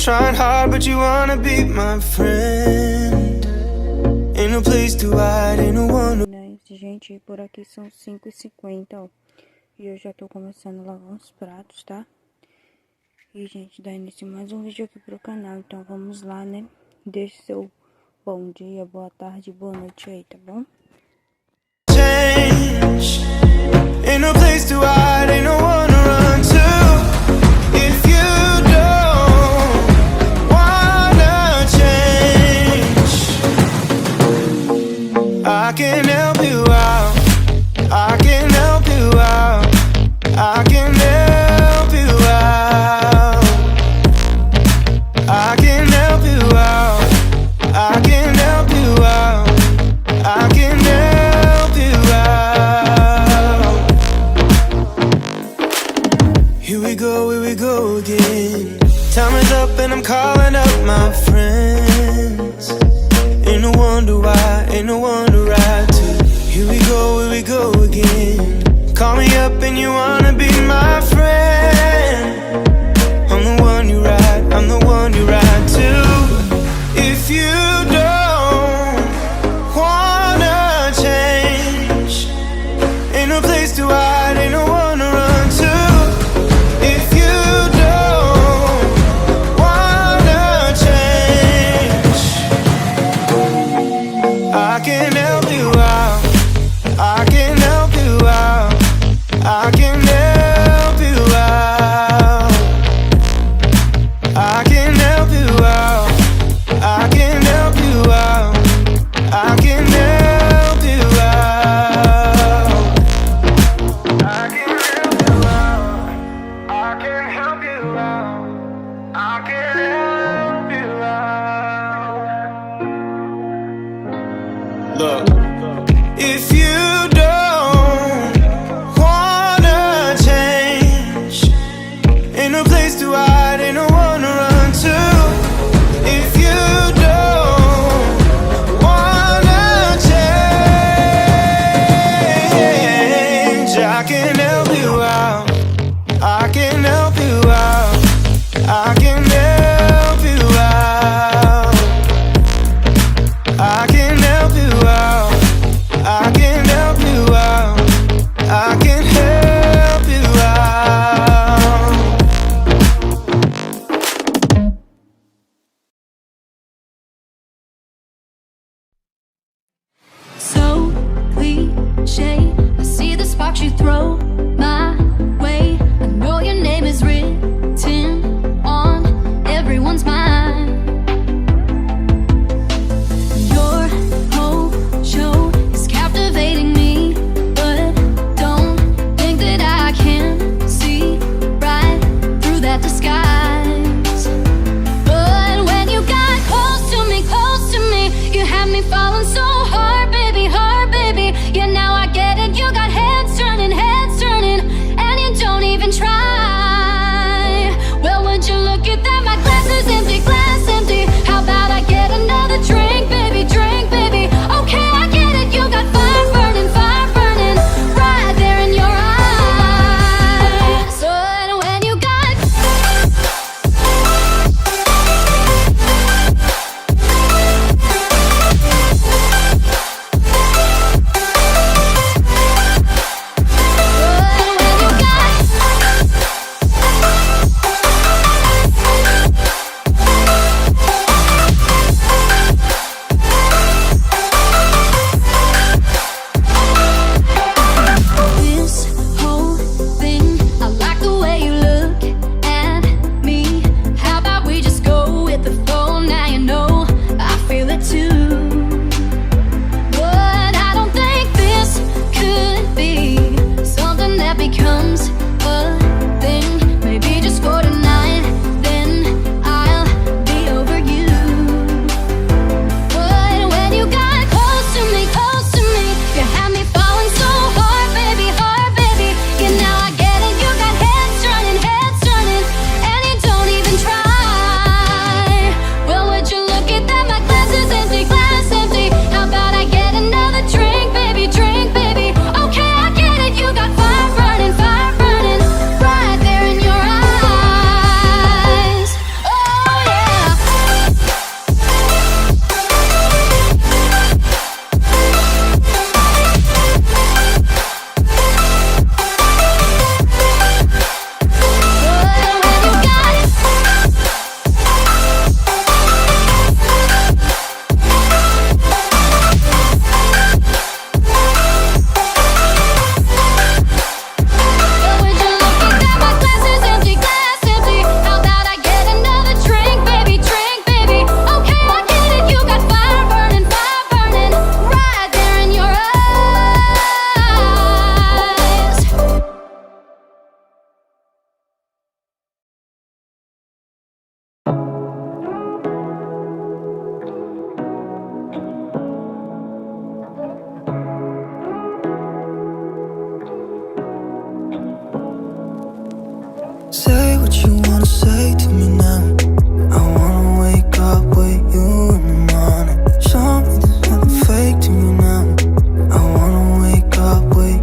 trying hard, but you wanna be my friend. Ain't no place to hide, ain't no one. Gente, por aqui são 5h50, ó. E eu já tô começando a lavar os pratos, tá? E, gente, dá início mais um vídeo aqui pro canal. Então, vamos lá, né? Deixe seu bom dia, boa tarde, boa noite aí, tá bom? Change. Ain't no place to hide, ain't no one to run to. If you don't wanna change, I can help you out. I can help you out. I can help you out. I can help you out. I can help you out. I can help you out. Here we go again. Time is up and I'm calling up my friends. Ain't no wonder why, ain't no one to ride to. Here we go again. Call me up and you wanna be my friend. I'm the one you ride, I'm the one you ride to. If you don't wanna change, ain't no place to hide, ain't no one to run to. If you don't wanna change, I can help you out. I can help you out. I can help you out. I can help you out. I can help you out. I can help you out. I can help you out. I can help you out. I can help you out. Look, if you don't wanna change, ain't no place to hide, ain't no one to run to. If you don't wanna change, I can help you out. I can help you out. I can help you out. I can help you out. I can help you out. I can help you out. So cliche, I see the sparks you throw my way. I know your name is written on everyone's mind. Your whole show is captivating me, but don't think that I can see right through that disguise. But when you got close to me, you had me falling so hard, baby, hard, baby. Yeah, now I get it. You got heads turning, what you wanna say to me now. I wanna wake up with you in the morning. Show me there's nothing fake to you now. I wanna wake up with,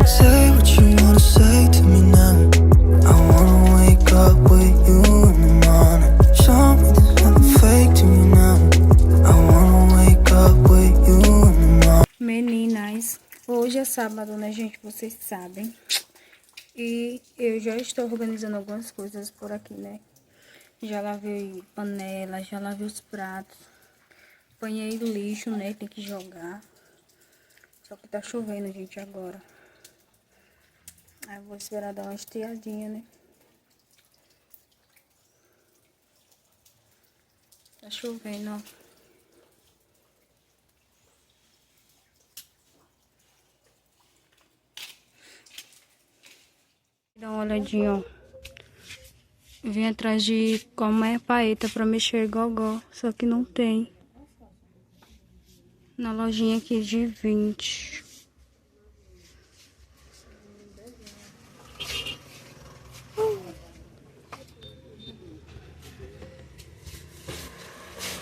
say what you wanna say to me now. I wanna wake up with you in the morning. Show me there's nothing fake to you now. I wanna wake up with you in the morning. Meninas, hoje é sábado, né, gente? Vocês sabem. E eu já estou organizando algumas coisas por aqui, né? Já lavei panela, já lavei os pratos. Apanhei do lixo, né? Tem que jogar. Só que tá chovendo, gente, agora. Aí eu vou esperar dar uma estiadinha, né? Tá chovendo, ó. Dá uma olhadinha, ó. Vim atrás de como é paeta pra mexer gogó, só que não tem. Na lojinha aqui de 20.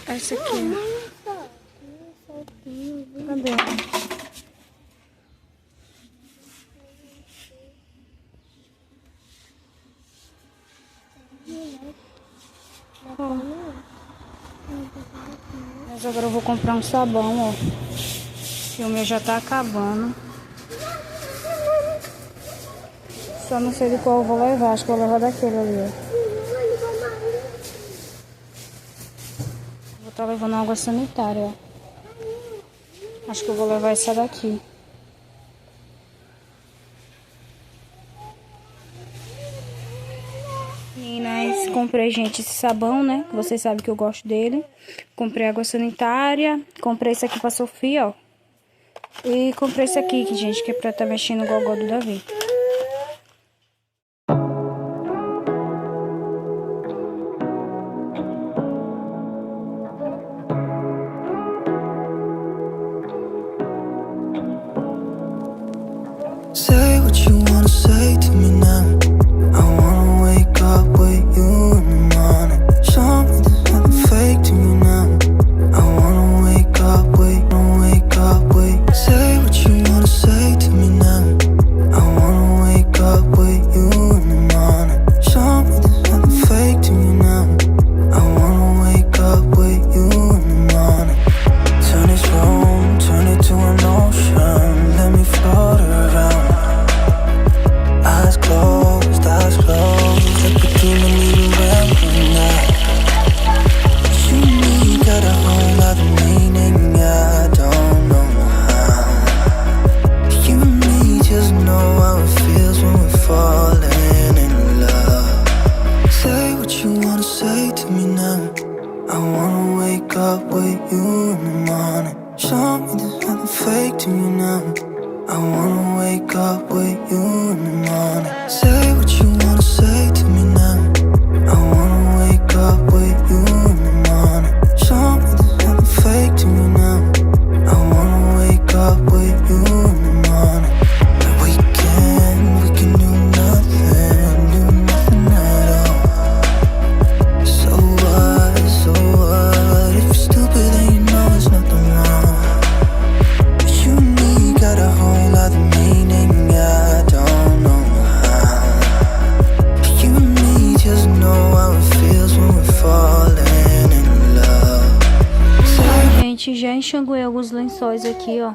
Essa aqui, ó. Cadê? Mas agora eu vou comprar um sabão, ó. Que o meu já tá acabando. Só não sei de qual eu vou levar. Acho que eu vou levar daquele ali, ó. Vou estar levando água sanitária, ó. Acho que eu vou levar essa daqui. Meninas, comprei, gente, esse sabão, né? Vocês sabem que eu gosto dele. Comprei água sanitária. Comprei esse aqui pra Sofia, ó. E comprei esse aqui, gente, que é pra estar mexendo no gogó do Davi. Say what you wanna say to me now. I wanna wake up with you in the morning. Show me there's nothing fake to you now. I wanna wake up with, say what you wanna say to me now. I wanna wake up with you in the morning. Show me there's nothing fake to you now. I wanna wake up with you in the morning. Turn this room, turn it to an ocean. Let me float around. Eyes closed, like a demon even when we're not. You and me got a whole lot of meaning, I don't know how. You and me just know how it feels when we're falling in love. Say what you wanna say to me now. I wanna wake up with you in the morning. Show me there's nothing fake to you now. I wanna wake up with you in the morning. Say what you wanna say to me now. I wanna wake up with you in the morning. Show me there's nothing fake to you now. I wanna wake up with you in the morning. And we can do nothing at all. So what, if you're stupid then you know there's nothing wrong. You and me got a whole lot of meaning, I don't know how. You and me just know how it feels when we're falling in love. Gente, já enxaguei alguns lençóis aqui, ó.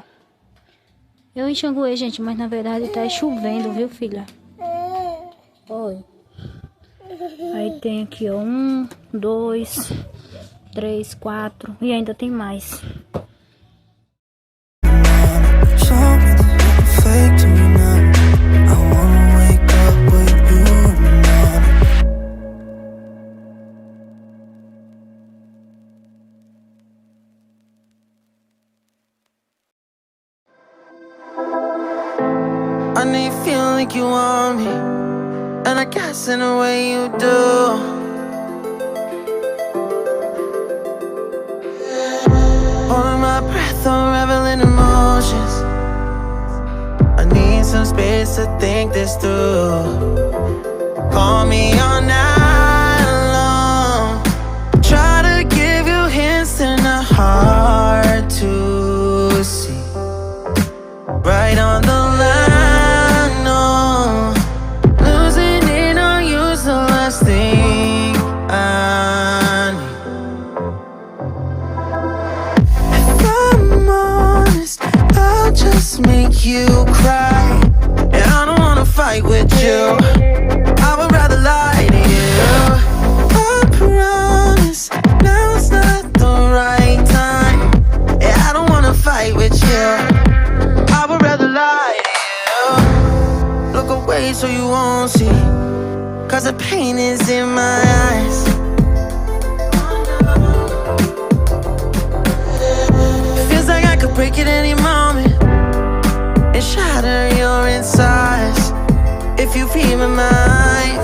Eu enxaguei, gente, mas na verdade tá chovendo, viu, filha? Oi. Aí tem aqui, ó, 1, 2, 3, 4 e ainda tem mais. Show me there's nothing fake to me now. I wanna wake up with you in the morning. I know you feel like you want me, and I guess in a way you do. Holding my breath, unraveling emotions. I need some space to think this through. Call me all night long. Try to give you hints and a hard to see. Right on the line, no. Losing it on you's the last thing I need. If I'm honest, I'll just make you cry. And I don't wanna fight with you, I would rather lie to you. I promise, now's not the right time. And I don't wanna fight with you, I would rather lie to you. Look away so you won't see, cause the pain is in my eyes. Feels like I could break at any moment and shatter your insides. If you read my mind,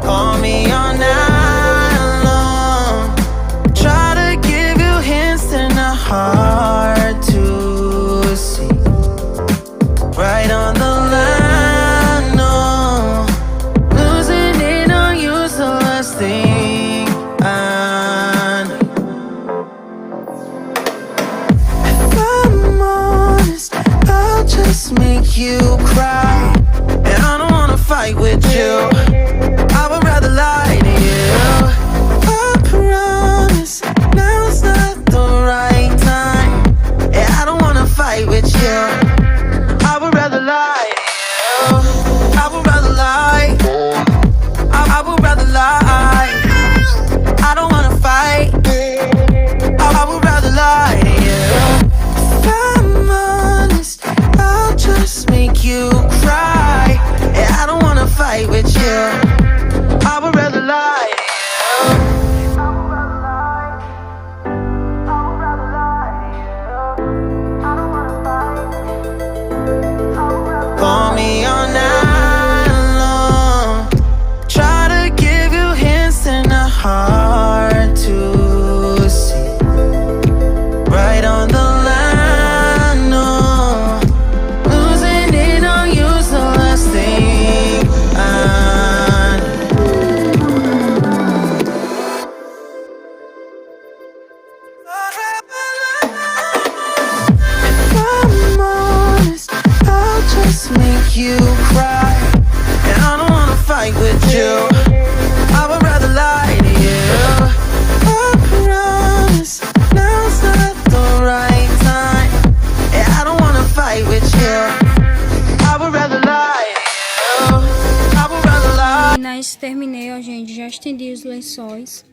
call me all night long. Try to give you hints and a hard to see. Right on the line, no. Losing it on you's the last thing I need. If I'm honest, I'll just make you cry. And I don't wanna fight with you, I would rather lie to you. I promise, now's not the right time. And I don't wanna fight with you, I would rather lie to you. I would rather lie, I would rather lie. I don't wanna fight, I would rather lie to you. If I'm honest, I'll just make you cry. And I don't wanna fight with you, I would rather lie to you. Call me all night long. Try to give you hints and a hard to see. Right on the line, no. Losing it on you's the last thing I need. If I'm honest, I'll just make you cry. And I don't wanna fight with you, I would rather lie to you. I promise, now's not the right time. And I don't wanna fight with you, I would rather lie to you. I would rather lie. Mas terminei, ó, gente. Já estendi os lençóis.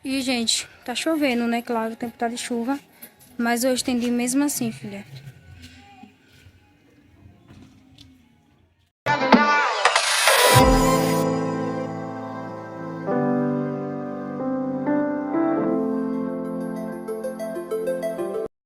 E, gente, tá chovendo, né? Claro, o tempo tá de chuva. Mas eu estendi mesmo assim, filha.